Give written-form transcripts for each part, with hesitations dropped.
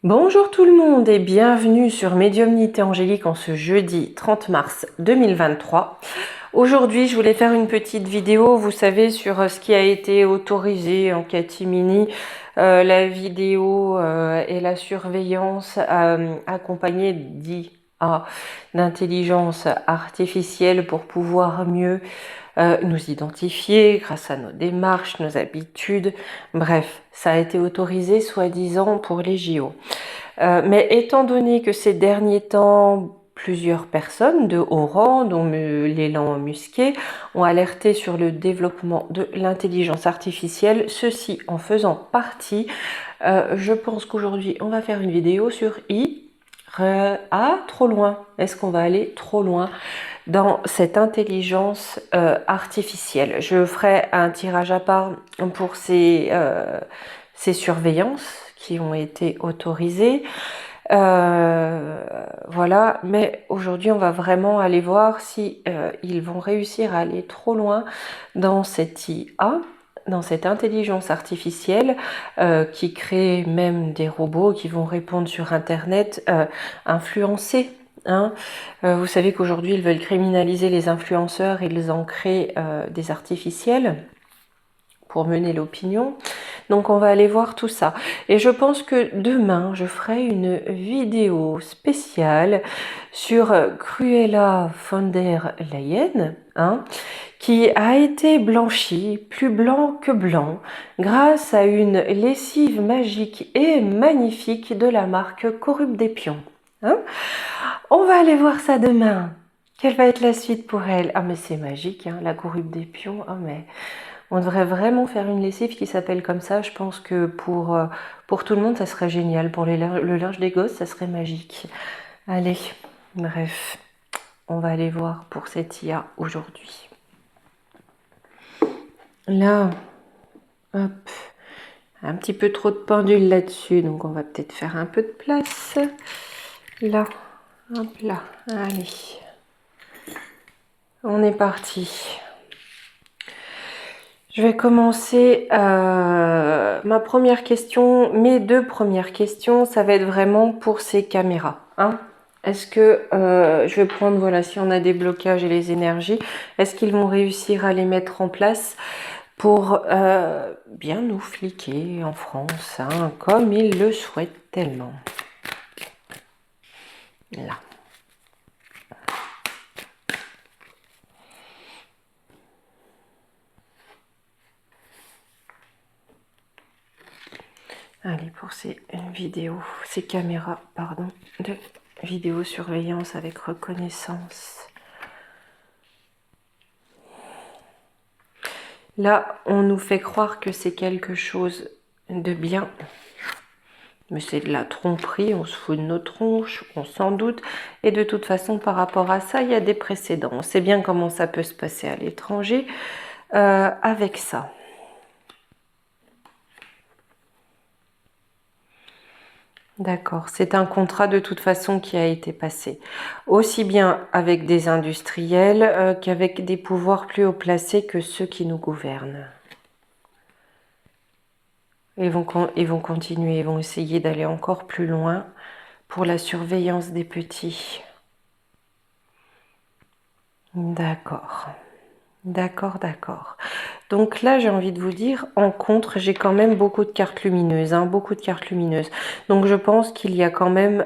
Bonjour tout le monde et bienvenue sur Médiumnité Angélique en ce jeudi 30 mars 2023. Aujourd'hui, je voulais faire une petite vidéo, vous savez, sur ce qui a été autorisé en catimini, la vidéo et la surveillance accompagnée d'IA, d'intelligence artificielle pour pouvoir mieux nous identifier grâce à nos démarches, nos habitudes. Bref, ça a été autorisé soi-disant pour les JO. Mais étant donné que ces derniers temps, plusieurs personnes de haut rang, dont l'élan Musquet, ont alerté sur le développement de l'intelligence artificielle, ceci en faisant partie, je pense qu'aujourd'hui on va faire une vidéo sur trop loin. Est-ce qu'on va aller trop loin dans cette intelligence artificielle? Je ferai un tirage à part pour ces surveillances qui ont été autorisées. Voilà, mais aujourd'hui on va vraiment aller voir si ils vont réussir à aller trop loin dans cette IA, dans cette intelligence artificielle qui crée même des robots qui vont répondre sur internet, influencés. Hein. Vous savez qu'aujourd'hui ils veulent criminaliser les influenceurs, ils en créent des artificiels pour mener l'opinion. Donc on va aller voir tout ça. Et je pense que demain, je ferai une vidéo spéciale sur Cruella von der Leyen, hein, qui a été blanchie, plus blanc que blanc, grâce à une lessive magique et magnifique de la marque Corrupt des Pions. Hein. On va aller voir ça demain. Quelle va être la suite pour elle? Ah mais c'est magique, hein, la Corrupt des Pions. Ah mais... On devrait vraiment faire une lessive qui s'appelle comme ça. Je pense que pour tout le monde, ça serait génial. Pour le linge des gosses, ça serait magique. Allez, bref, on va aller voir pour cette IA aujourd'hui. Là, hop, un petit peu trop de pendule là-dessus, donc on va peut-être faire un peu de place. Là, hop là, allez. On est parti. Je vais commencer ma première question, mes deux premières questions, ça va être vraiment pour ces caméras. Hein. Est-ce que je vais prendre, voilà, si on a des blocages et les énergies, est-ce qu'ils vont réussir à les mettre en place pour bien nous fliquer en France, hein, comme ils le souhaitent tellement. Là. Allez, pour ces vidéos, ces caméras, pardon, de vidéosurveillance avec reconnaissance. Là, on nous fait croire que c'est quelque chose de bien, mais c'est de la tromperie, on se fout de nos tronches, on s'en doute. Et de toute façon, par rapport à ça, il y a des précédents. On sait bien comment ça peut se passer à l'étranger avec ça. D'accord, c'est un contrat de toute façon qui a été passé, aussi bien avec des industriels qu'avec des pouvoirs plus haut placés que ceux qui nous gouvernent. Ils vont continuer, ils vont essayer d'aller encore plus loin pour la surveillance des petits. D'accord. D'accord, d'accord. Donc là, j'ai envie de vous dire, en contre, j'ai quand même beaucoup de cartes lumineuses, hein, beaucoup de cartes lumineuses. Donc je pense qu'il y a quand même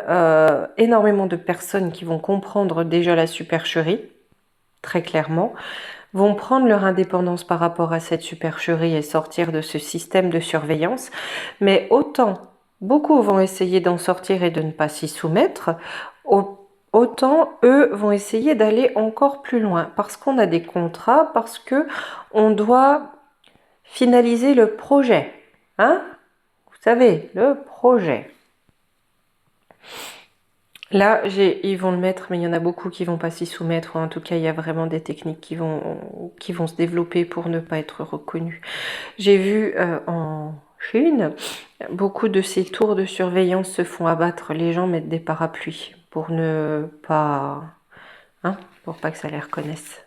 énormément de personnes qui vont comprendre déjà la supercherie, très clairement, vont prendre leur indépendance par rapport à cette supercherie et sortir de ce système de surveillance. Mais autant, beaucoup vont essayer d'en sortir et de ne pas s'y soumettre, autant eux vont essayer d'aller encore plus loin parce qu'on a des contrats, parce que on doit finaliser le projet. Hein? Vous savez, le projet. Là, ils vont le mettre, mais il y en a beaucoup qui vont pas s'y soumettre. Ou en tout cas, il y a vraiment des techniques qui vont se développer pour ne pas être reconnus. J'ai vu en Chine, beaucoup de ces tours de surveillance se font abattre. Les gens mettent des parapluies pour ne pas... Hein, pour pas que ça les reconnaisse.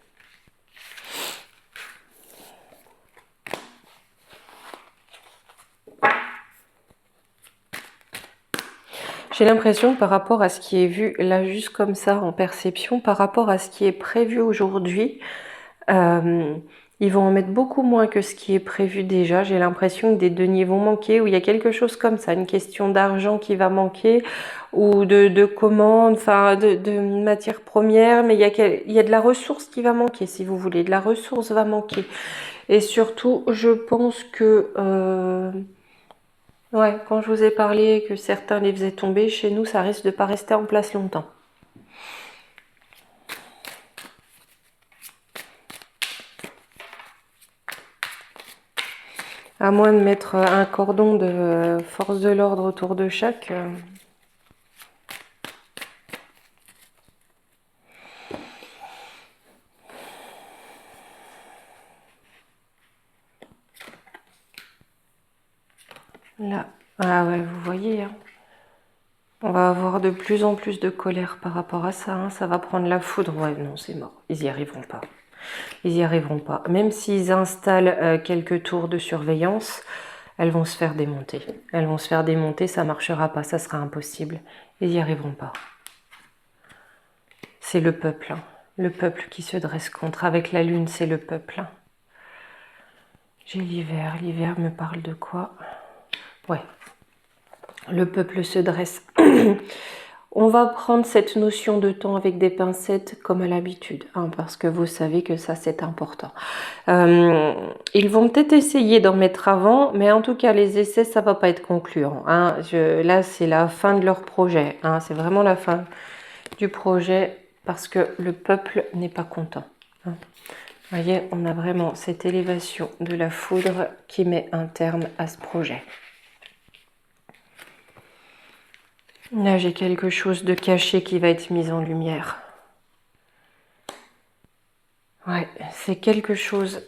J'ai l'impression que par rapport à ce qui est vu, là juste comme ça en perception, par rapport à ce qui est prévu aujourd'hui, ils vont en mettre beaucoup moins que ce qui est prévu déjà. J'ai l'impression que des deniers vont manquer, ou il y a quelque chose comme ça, une question d'argent qui va manquer, ou de commandes, enfin de matières premières, mais il y a de la ressource qui va manquer, si vous voulez. De la ressource va manquer. Et surtout, je pense que... ouais, quand je vous ai parlé que certains les faisaient tomber, chez nous, ça risque de pas rester en place longtemps. À moins de mettre un cordon de force de l'ordre autour de chaque. Là. Ah ouais, vous voyez. Hein. On va avoir de plus en plus de colère par rapport à ça. Hein. Ça va prendre la foudre. Ouais, non, c'est mort. Ils y arriveront pas. Ils y arriveront pas. Même s'ils installent quelques tours de surveillance, elles vont se faire démonter. Elles vont se faire démonter, ça marchera pas, ça sera impossible. Ils y arriveront pas. C'est le peuple. Hein. Le peuple qui se dresse contre. Avec la lune, c'est le peuple. Hein. J'ai l'hiver. L'hiver me parle de quoi? Ouais. Le peuple se dresse. On va prendre cette notion de temps avec des pincettes comme à l'habitude, hein, parce que vous savez que ça c'est important. Ils vont peut-être essayer d'en mettre avant, mais en tout cas les essais ça va pas être concluant. Hein. Là c'est la fin de leur projet, hein. C'est vraiment la fin du projet parce que le peuple n'est pas content. Hein. Vous voyez, on a vraiment cette élévation de la foudre qui met un terme à ce projet. Là, j'ai quelque chose de caché qui va être mis en lumière. Ouais, c'est quelque chose...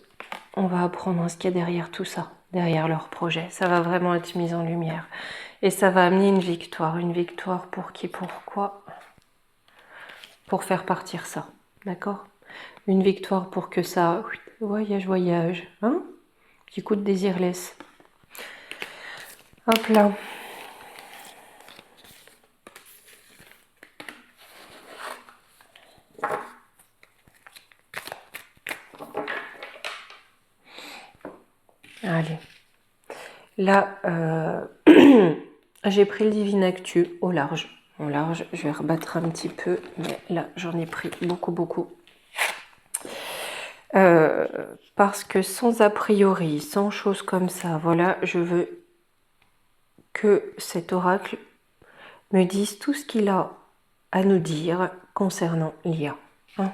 On va apprendre ce qu'il y a derrière tout ça, derrière leur projet. Ça va vraiment être mis en lumière. Et ça va amener une victoire. Une victoire pour qui, pourquoi? Pour faire partir ça, d'accord? Une victoire pour que ça... Voyage, voyage. Hein? Petit coup de désirless. Hop là. Allez. Là, j'ai pris le Divine Actu au large. Au large, je vais rebattre un petit peu, mais là, j'en ai pris beaucoup, beaucoup. Parce que sans a priori, sans choses comme ça, voilà, je veux que cet oracle me dise tout ce qu'il a à nous dire concernant l'IA. Hein.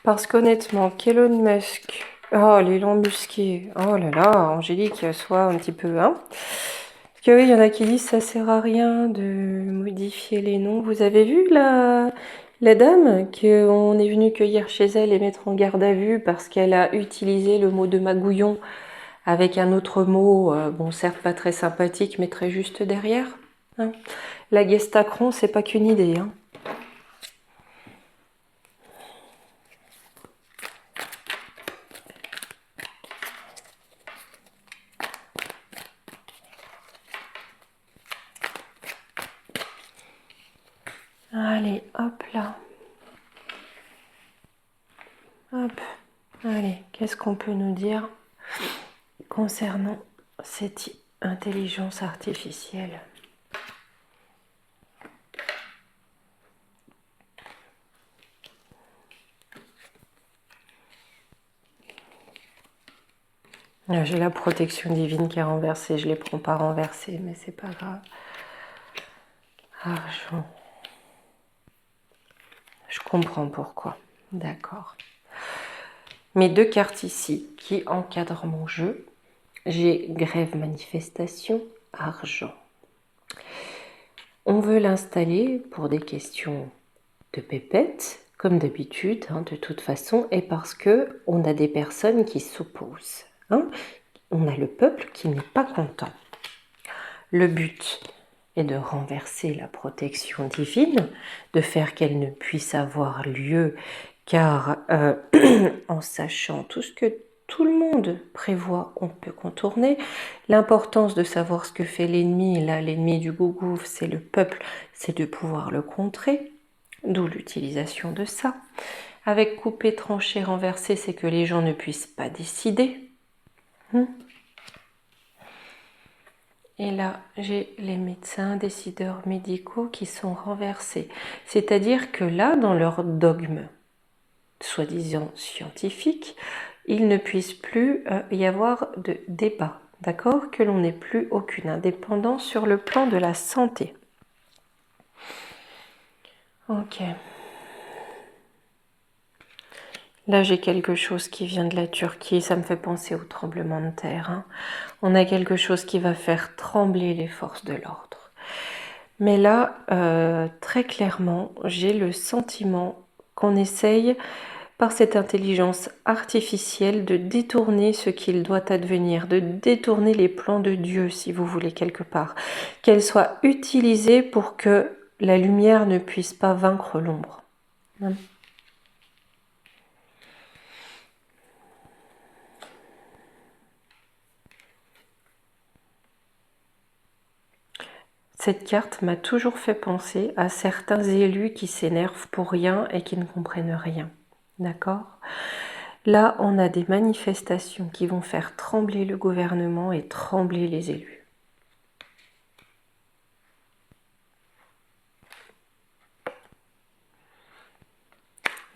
Parce qu'honnêtement, qu'Elon Musk, oh l'élan musqué, oh là là, Angélique, soit un petit peu, hein. Parce que oui, il y en a qui disent ça sert à rien de modifier les noms. Vous avez vu la dame qu'on est venu cueillir chez elle et mettre en garde à vue parce qu'elle a utilisé le mot de magouillon avec un autre mot, bon certes pas très sympathique, mais très juste derrière. Hein. La Gestacron, c'est pas qu'une idée, hein. Allez, hop là. Hop. Allez, qu'est-ce qu'on peut nous dire concernant cette intelligence artificielle? J'ai la protection divine qui est renversée, je ne les prends pas renversées, mais c'est pas grave. Argent. Je comprends pourquoi. D'accord. Mes deux cartes ici qui encadrent mon jeu. J'ai grève manifestation, argent. On veut l'installer pour des questions de pépette, comme d'habitude, hein, de toute façon, et parce que on a des personnes qui s'opposent. Hein. On a le peuple qui n'est pas content. Le but est de renverser la protection divine, de faire qu'elle ne puisse avoir lieu car en sachant tout ce que tout le monde prévoit, on peut contourner. L'importance de savoir ce que fait l'ennemi, là, l'ennemi du gougouf, c'est le peuple, c'est de pouvoir le contrer, d'où l'utilisation de ça. Avec couper, trancher, renverser, c'est que les gens ne puissent pas décider. Et là, j'ai les médecins, décideurs médicaux qui sont renversés. C'est-à-dire que là, dans leur dogme, soi-disant scientifique, il ne puisse plus y avoir de débat, d'accord? Que l'on n'ait plus aucune indépendance sur le plan de la santé. Ok. Là, j'ai quelque chose qui vient de la Turquie, ça me fait penser au tremblement de terre. Hein. On a quelque chose qui va faire trembler les forces de l'ordre. Mais là, très clairement, j'ai le sentiment qu'on essaye, par cette intelligence artificielle, de détourner ce qu'il doit advenir, de détourner les plans de Dieu, si vous voulez, quelque part. Qu'elle soit utilisée pour que la lumière ne puisse pas vaincre l'ombre. Cette carte m'a toujours fait penser à certains élus qui s'énervent pour rien et qui ne comprennent rien. D'accord ? Là, on a des manifestations qui vont faire trembler le gouvernement et trembler les élus.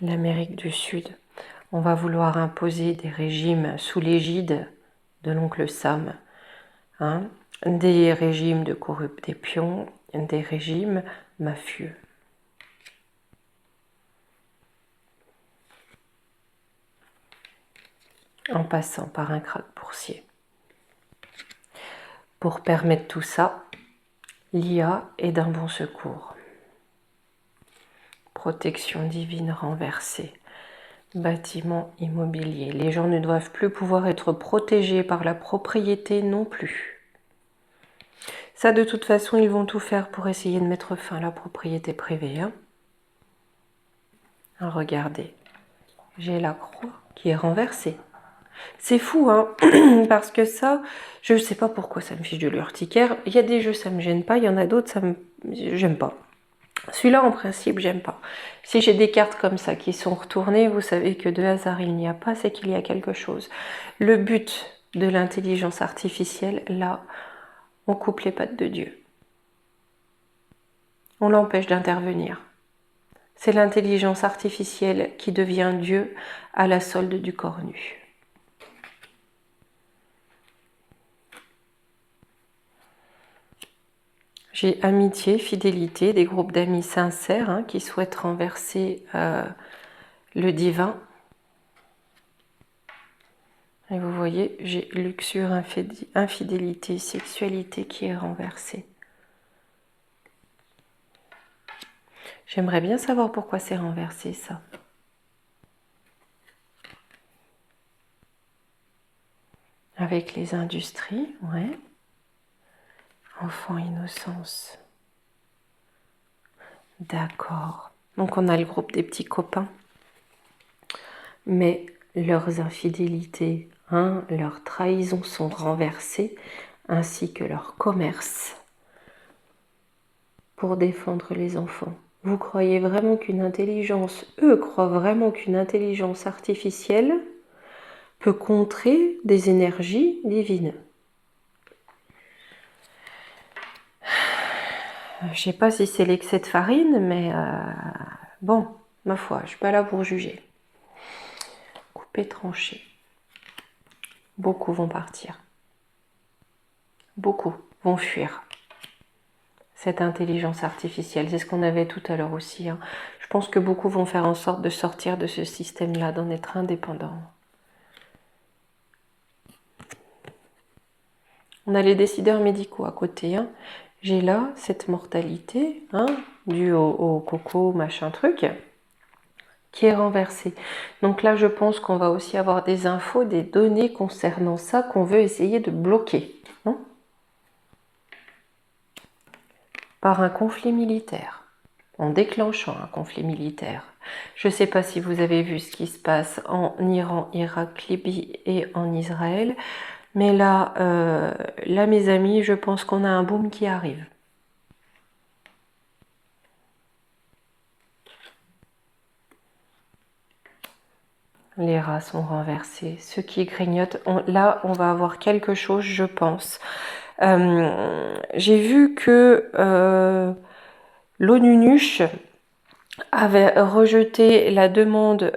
L'Amérique du Sud, on va vouloir imposer des régimes sous l'égide de l'oncle Sam, hein, des régimes de corruption, des régimes mafieux. En passant par un krach boursier. Pour permettre tout ça, l'IA est d'un bon secours. Protection divine renversée. Bâtiment immobilier. Les gens ne doivent plus pouvoir être protégés par la propriété non plus. Ça, de toute façon, ils vont tout faire pour essayer de mettre fin à la propriété privée. Hein. Regardez, j'ai la croix qui est renversée. C'est fou, hein, parce que ça, je ne sais pas pourquoi ça me fiche de l'urticaire. Il y a des jeux, ça me gêne pas, il y en a d'autres, j'aime pas. Celui-là, en principe, j'aime pas. Si j'ai des cartes comme ça qui sont retournées, vous savez que de hasard il n'y a pas, c'est qu'il y a quelque chose. Le but de l'intelligence artificielle, là, on coupe les pattes de Dieu. On l'empêche d'intervenir. C'est l'intelligence artificielle qui devient Dieu à la solde du corps nu. J'ai amitié, fidélité, des groupes d'amis sincères hein, qui souhaitent renverser le divin. Et vous voyez, j'ai luxure, infidélité, sexualité qui est renversée. J'aimerais bien savoir pourquoi c'est renversé ça. Avec les industries, ouais. Enfant innocence. D'accord. Donc on a le groupe des petits copains. Mais leurs infidélités, hein, leurs trahisons sont renversées, ainsi que leur commerce pour défendre les enfants. Vous croyez vraiment qu'une intelligence, eux croient vraiment qu'une intelligence artificielle peut contrer des énergies divines? Je ne sais pas si c'est l'excès de farine, mais bon, ma foi, je ne suis pas là pour juger. Couper, trancher. Beaucoup vont partir. Beaucoup vont fuir cette intelligence artificielle. C'est ce qu'on avait tout à l'heure aussi. Hein. Je pense que beaucoup vont faire en sorte de sortir de ce système-là, d'en être indépendants. On a les décideurs médicaux à côté. Hein. J'ai là cette mortalité hein, due au coco, machin truc, qui est renversée. Donc là, je pense qu'on va aussi avoir des infos, des données concernant ça qu'on veut essayer de bloquer. Par un conflit militaire. en déclenchant un conflit militaire. Je ne sais pas si vous avez vu ce qui se passe en Iran, Irak, Libye et en Israël, mais là, mes amis, je pense qu'on a un boom qui arrive. Les rats sont renversés. Ceux qui grignotent, là, on va avoir quelque chose, je pense. J'ai vu que l'ONUNUCH avait rejeté la demande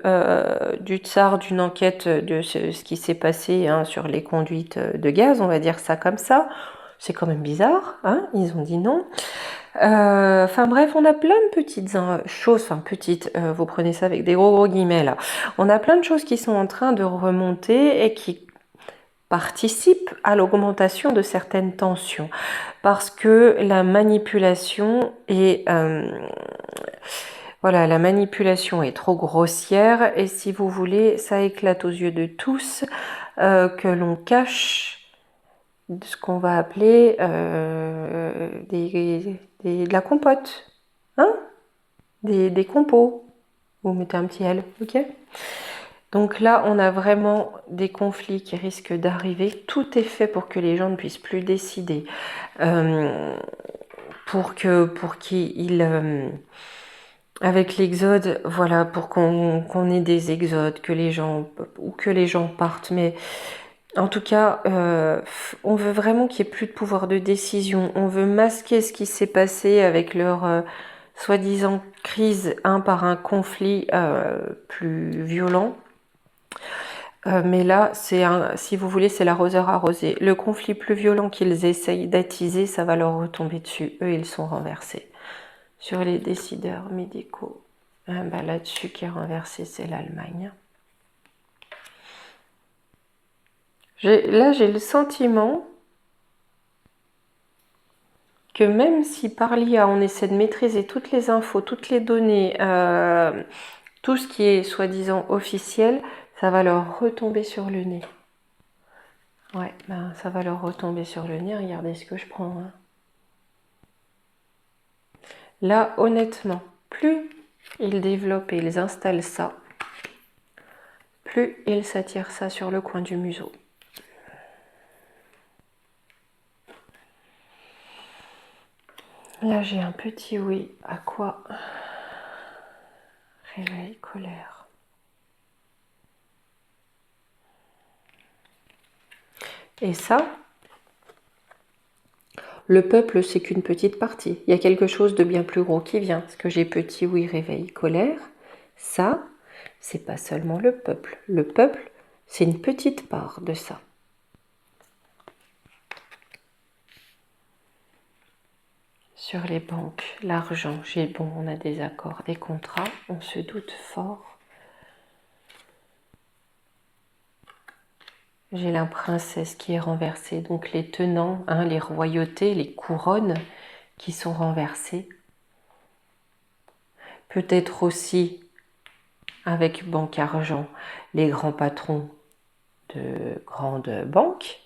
du tsar d'une enquête de ce qui s'est passé sur les conduites de gaz, on va dire ça comme ça. C'est quand même bizarre, hein, ils ont dit non. Enfin bref, on a plein de petites choses, enfin petites, vous prenez ça avec des gros guillemets là. On a plein de choses qui sont en train de remonter et qui participent à l'augmentation de certaines tensions. Parce que la manipulation est... voilà, la manipulation est trop grossière et si vous voulez, ça éclate aux yeux de tous que l'on cache ce qu'on va appeler de la compote, hein, des compos. Vous mettez un petit L, ok? Donc là, on a vraiment des conflits qui risquent d'arriver. Tout est fait pour que les gens ne puissent plus décider, pour qu'ils avec l'exode, voilà, pour qu'on ait des exodes, que les gens partent, mais en tout cas, on veut vraiment qu'il n'y ait plus de pouvoir de décision. On veut masquer ce qui s'est passé avec leur soi-disant crise par un conflit plus violent. Mais là, si vous voulez, c'est l'arroseur arrosé. Le conflit plus violent qu'ils essayent d'attiser, ça va leur retomber dessus. Eux, ils sont renversés. Sur les décideurs médicaux, là-dessus qui est renversé, c'est l'Allemagne. Là, j'ai le sentiment que même si par l'IA, on essaie de maîtriser toutes les infos, toutes les données, tout ce qui est soi-disant officiel, ça va leur retomber sur le nez. Ouais, ça va leur retomber sur le nez. Regardez ce que je prends. Hein. Là, honnêtement, plus ils développent et ils installent ça, plus ils s'attirent ça sur le coin du museau. Là, j'ai un petit oui. À quoi? Réveil, colère. Et ça, le peuple, c'est qu'une petite partie. Il y a quelque chose de bien plus gros qui vient. Parce que j'ai petit oui, réveil, colère. Ça, c'est pas seulement le peuple. Le peuple, c'est une petite part de ça. Sur les banques, l'argent, on a des accords, des contrats, on se doute fort. J'ai la princesse qui est renversée, donc les tenants, les royautés, les couronnes qui sont renversées. Peut-être aussi, avec banque argent, les grands patrons de grandes banques,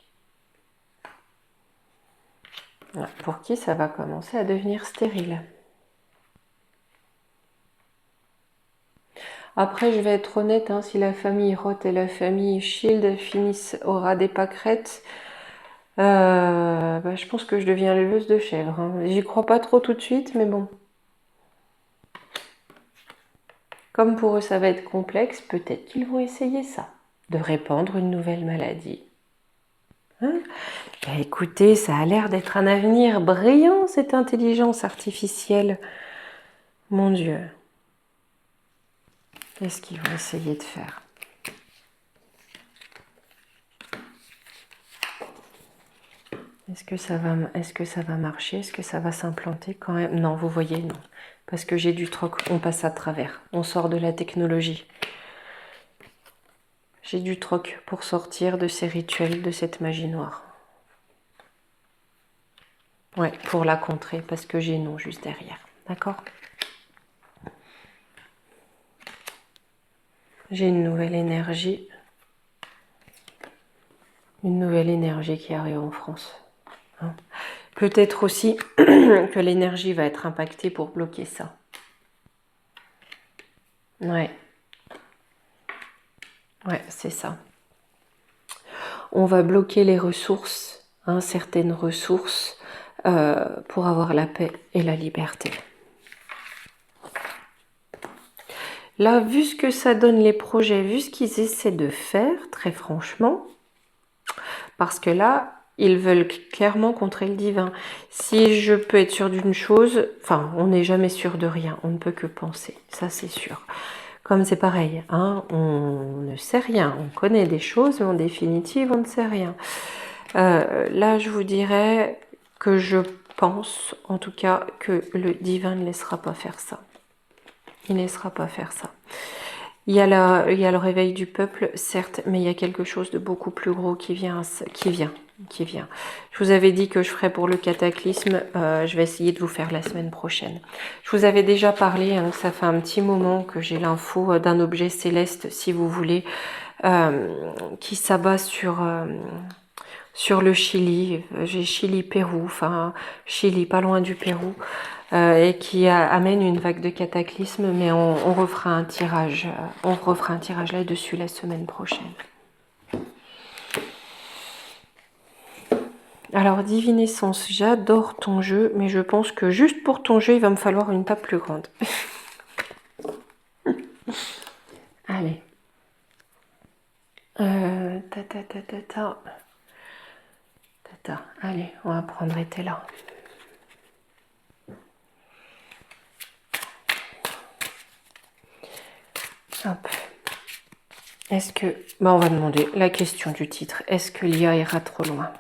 pour qui ça va commencer à devenir stérile. Après, je vais être honnête, si la famille Roth et la famille Shield finissent au ras des pâquerettes, je pense que je deviens l'éleveuse de chèvres. J'y crois pas trop tout de suite, mais bon. Comme pour eux ça va être complexe, peut-être qu'ils vont essayer ça, de répandre une nouvelle maladie. Écoutez, ça a l'air d'être un avenir brillant, cette intelligence artificielle. Mon Dieu. Qu'est-ce qu'ils vont essayer de faire? Est-ce que ça va marcher? Est-ce que ça va s'implanter quand même? Non, vous voyez, non. Parce que j'ai du troc, on passe à travers. On sort de la technologie. J'ai du troc pour sortir de ces rituels, de cette magie noire. Ouais, pour la contrer, parce que j'ai non juste derrière. D'accord? J'ai une nouvelle énergie. Une nouvelle énergie qui arrive en France. Peut-être aussi que l'énergie va être impactée pour bloquer ça. Ouais. Ouais, c'est ça. On va bloquer les ressources, hein, certaines ressources, pour avoir la paix et la liberté. Là, vu ce que ça donne les projets, vu ce qu'ils essaient de faire, très franchement, parce que là, ils veulent clairement contrer le divin. Si je peux être sûre d'une chose, enfin, on n'est jamais sûr de rien, on ne peut que penser, ça c'est sûr. Comme c'est pareil, hein, on ne sait rien, on connaît des choses, mais en définitive, on ne sait rien. Là, je vous dirais que je pense, en tout cas, que le divin ne laissera pas faire ça. Il ne laissera pas faire ça. Il y a le réveil du peuple, certes, mais il y a quelque chose de beaucoup plus gros qui vient. Je vous avais dit que je ferais pour le cataclysme, je vais essayer de vous faire la semaine prochaine. Je vous avais déjà parlé, hein, ça fait un petit moment que j'ai l'info d'un objet céleste, si vous voulez, qui s'abat sur le Chili. J'ai Chili-Pérou, enfin Chili, pas loin du Pérou. Et qui amène une vague de cataclysme, mais on refera un tirage, là-dessus la semaine prochaine. Alors, Divinessence, j'adore ton jeu, mais je pense que juste pour ton jeu, il va me falloir une table plus grande. Allez. Allez, on va prendre été là. Hop. Est-ce que... on va demander la question du titre. Est-ce que l'IA ira trop loin ?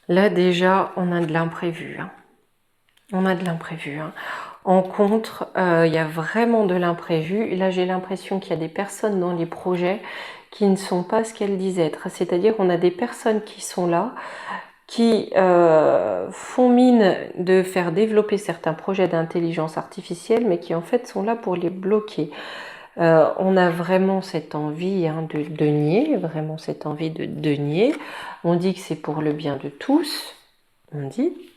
Là, déjà, on a de l'imprévu. Hein. On a de l'imprévu. Hein. En contre, il y a vraiment de l'imprévu. Là, j'ai l'impression qu'il y a des personnes dans les projets qui ne sont pas ce qu'elles disent être. C'est-à-dire qu'on a des personnes qui sont là, qui font mine de faire développer certains projets d'intelligence artificielle, mais qui en fait sont là pour les bloquer. On a vraiment cette envie de nier, vraiment cette envie de nier. On dit que c'est pour le bien de tous, on dit.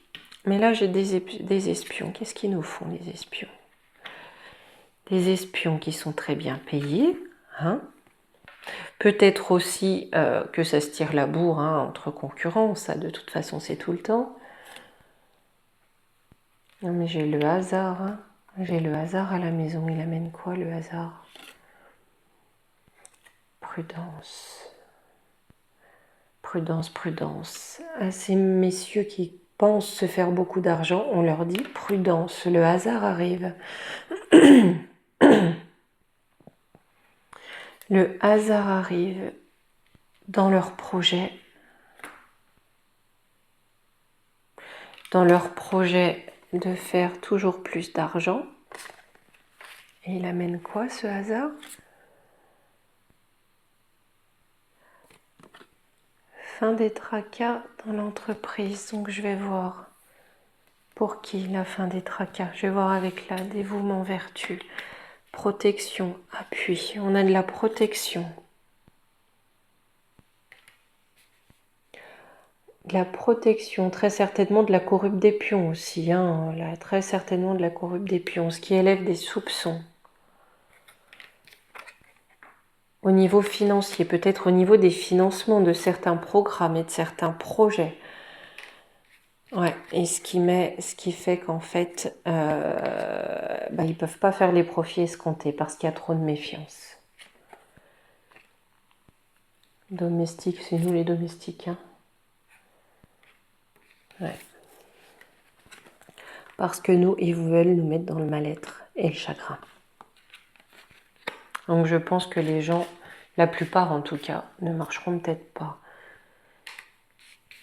Mais là, j'ai des espions. Qu'est-ce qu'ils nous font, les espions? Des espions qui sont très bien payés. Hein. Peut-être aussi que ça se tire la bourre entre concurrents. Ça, de toute façon, c'est tout le temps. Non, mais j'ai le hasard. Hein. J'ai le hasard à la maison. Il amène quoi, le hasard? Prudence. Prudence, prudence. À ces messieurs qui pensent se faire beaucoup d'argent, on leur dit prudence, le hasard arrive. Le hasard arrive dans leur projet. Dans leur projet de faire toujours plus d'argent. Et il amène quoi, ce hasard? Fin des tracas dans l'entreprise. Donc je vais voir pour qui la fin des tracas. Je vais voir avec la dévouement vertu. Protection, appui. On a de la protection. De la protection, très certainement de la corrupte des pions aussi. Hein, là, très certainement de la corrupte des pions, ce qui élève des soupçons. Au niveau financier, peut-être au niveau des financements de certains programmes et de certains projets. Ouais, et ce qui fait qu'en fait, ils ne peuvent pas faire les profits escomptés parce qu'il y a trop de méfiance. Domestique, c'est nous les domestiques. Hein. Ouais. Parce que nous, ils veulent nous mettre dans le mal-être et le chagrin. Donc je pense que les gens, la plupart en tout cas, ne marcheront peut-être pas.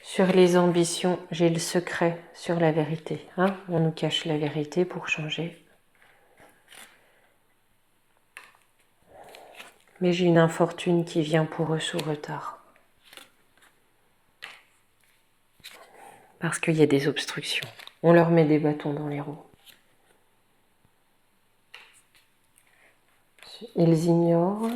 Sur les ambitions, j'ai le secret sur la vérité. Hein, on nous cache la vérité pour changer. Mais j'ai une infortune qui vient pour eux sous retard. Parce qu'il y a des obstructions. On leur met des bâtons dans les roues. Ils ignorent. Ouais.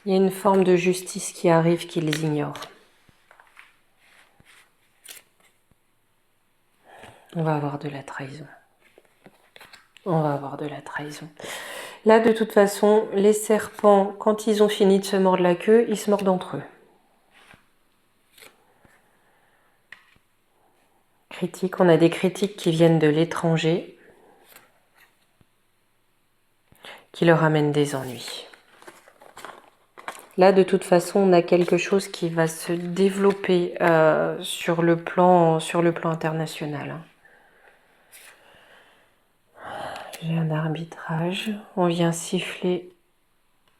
Il y a une forme de justice qui arrive qu'ils ignorent. On va avoir de la trahison. On va avoir de la trahison. Là, de toute façon, les serpents, quand ils ont fini de se mordre la queue, ils se mordent entre eux. Critiques, on a des critiques qui viennent de l'étranger, qui leur amènent des ennuis. Là, de toute façon, on a quelque chose qui va se développer sur le plan international. J'ai un arbitrage. On vient siffler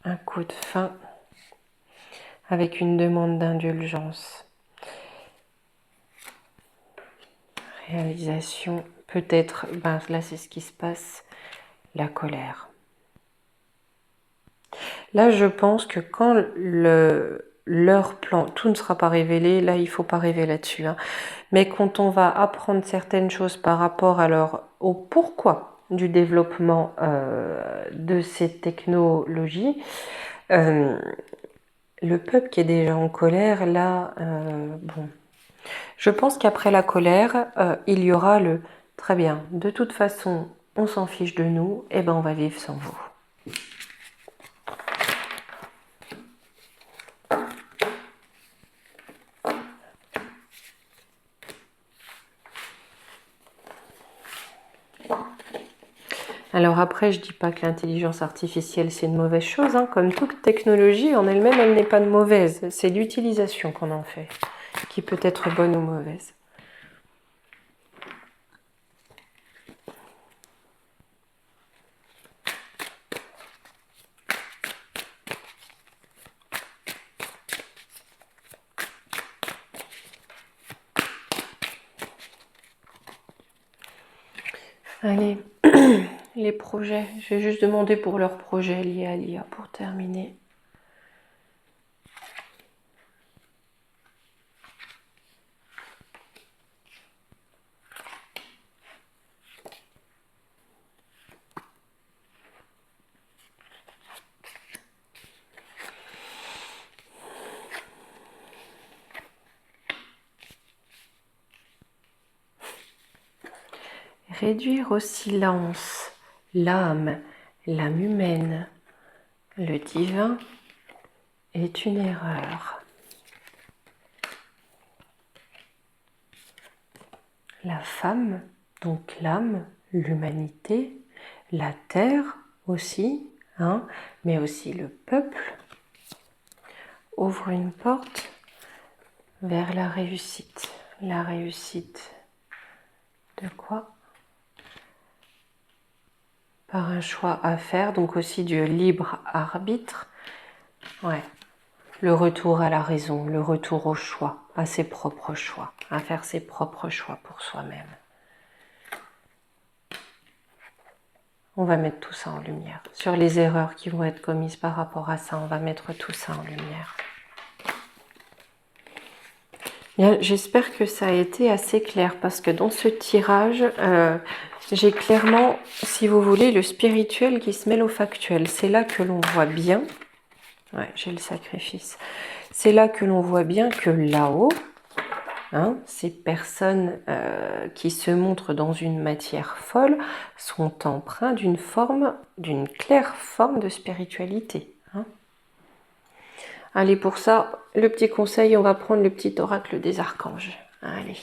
un coup de fin avec une demande d'indulgence. Réalisation, peut-être, là c'est ce qui se passe, la colère. Là, je pense que quand leur plan, tout ne sera pas révélé, là, il ne faut pas rêver là-dessus. Mais quand on va apprendre certaines choses par rapport au pourquoi du développement de ces technologies, le peuple qui est déjà en colère, là, je pense qu'après la colère, il y aura le « très bien, de toute façon, on s'en fiche de nous, et on va vivre sans vous ». Alors après, je dis pas que l'intelligence artificielle c'est une mauvaise chose, comme toute technologie en elle-même, elle n'est pas de mauvaise. C'est l'utilisation qu'on en fait, qui peut être bonne ou mauvaise. Allez, les projets. Je vais juste demander pour leurs projets liés à l'IA pour terminer. Réduire au silence l'âme humaine, le divin, est une erreur. La femme, donc l'âme, l'humanité, la terre aussi, mais aussi le peuple, ouvre une porte vers la réussite. La réussite de quoi? Par un choix à faire, donc aussi du libre arbitre. Ouais. Le retour à la raison, le retour au choix, à ses propres choix, à faire ses propres choix pour soi-même. On va mettre tout ça en lumière. Sur les erreurs qui vont être commises par rapport à ça, on va mettre tout ça en lumière. J'espère que ça a été assez clair parce que dans ce tirage, j'ai clairement, si vous voulez, le spirituel qui se mêle au factuel. C'est là que l'on voit bien, ouais, j'ai le sacrifice, c'est là que l'on voit bien que là-haut, ces personnes qui se montrent dans une matière folle sont empreints d'une claire forme de spiritualité. Allez, pour ça, le petit conseil, on va prendre le petit oracle des archanges. Allez.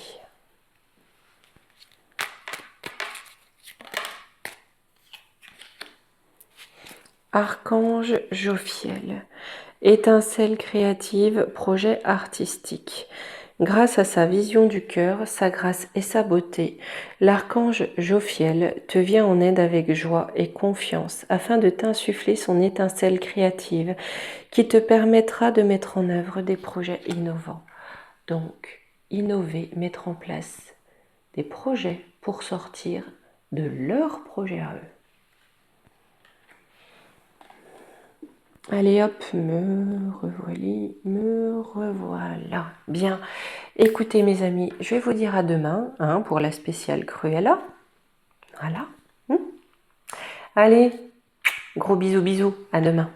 Archange Jophiel. Étincelle créative, projet artistique. Grâce à sa vision du cœur, sa grâce et sa beauté, l'archange Jophiel te vient en aide avec joie et confiance afin de t'insuffler son étincelle créative qui te permettra de mettre en œuvre des projets innovants. Donc, innover, mettre en place des projets pour sortir de leurs projets à eux. Allez hop, me revoilà. Bien, écoutez mes amis, je vais vous dire à demain pour la spéciale Cruella. Voilà. Allez, gros bisous bisous, à demain.